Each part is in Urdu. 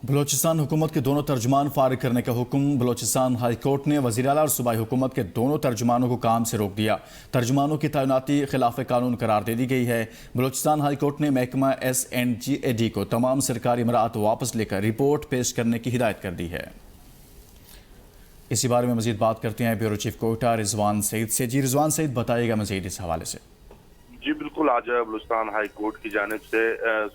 بلوچستان حکومت کے دونوں ترجمان فارغ کرنے کا حکم۔ بلوچستان ہائی کورٹ نے وزیر اعلیٰ اور صوبائی حکومت کے دونوں ترجمانوں کو کام سے روک دیا۔ ترجمانوں کی تعیناتی خلاف قانون قرار دے دی گئی ہے۔ بلوچستان ہائی کورٹ نے محکمہ SNGAD کو تمام سرکاری امورات واپس لے کر رپورٹ پیش کرنے کی ہدایت کر دی ہے۔ اسی بارے میں مزید بات کرتے ہیں بیورو چیف کوئٹہ رضوان سعید سے۔ جی رضوان سعید، بتائیے گا مزید اس حوالے سے۔ جی بالکل، آج بلوچستان ہائی کورٹ کی جانب سے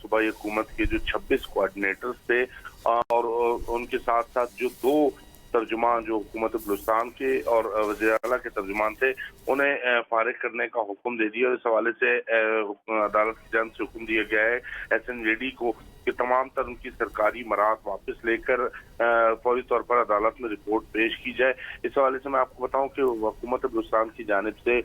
صوبائی حکومت کے جو 26 کوآرڈینیٹرز تھے اور ان کے ساتھ ساتھ جو 2 ترجمان جو حکومت بلوچستان کے اور وزیر اعلیٰ کے ترجمان تھے انہیں فارغ کرنے کا حکم دے دیا۔ اور اس حوالے سے عدالت کی جانب سے حکم دیا گیا ہے SNGAD کو کہ تمام تر ان کی سرکاری امورات واپس لے کر فوری طور پر عدالت میں رپورٹ پیش کی جائے۔ اس حوالے سے میں آپ کو بتاؤں کہ حکومت بلوچستان کی جانب سے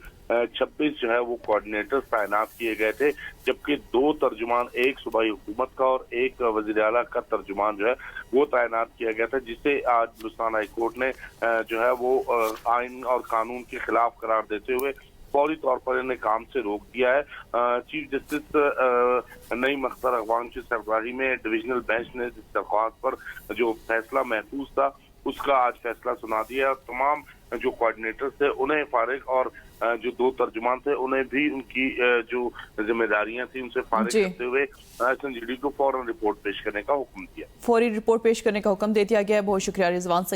26 جو ہے وہ کوآرڈینیٹرز تعینات کیے گئے تھے، جبکہ 2 ترجمان، ایک صوبائی حکومت کا اور ایک وزیر اعلیٰ کا ترجمان جو ہے وہ تعینات کیا گیا تھا، جسے آج بلوچستان ہائی کورٹ نے جو ہے وہ آئین اور قانون کے خلاف قرار دیتے ہوئے فوری طور پر انہیں کام سے روک دیا ہے۔ چیف جسٹس نعیم اختر اخوان کی سربراہی میں ڈویژنل بینچ نے اس درخواست پر جو فیصلہ محفوظ تھا اس کا آج فیصلہ سنا دیا، اور تمام جو کوآرڈینیٹرز تھے انہیں فارغ اور جو 2 ترجمان تھے انہیں بھی ان کی جو ذمہ داریاں تھیں ان سے فارغ کرتے ہوئے SNGAD کو فوراً رپورٹ پیش کرنے کا حکم دیا۔ فوری رپورٹ پیش کرنے کا حکم دے دیا گیا ہے۔ بہت شکریہ رضوان۔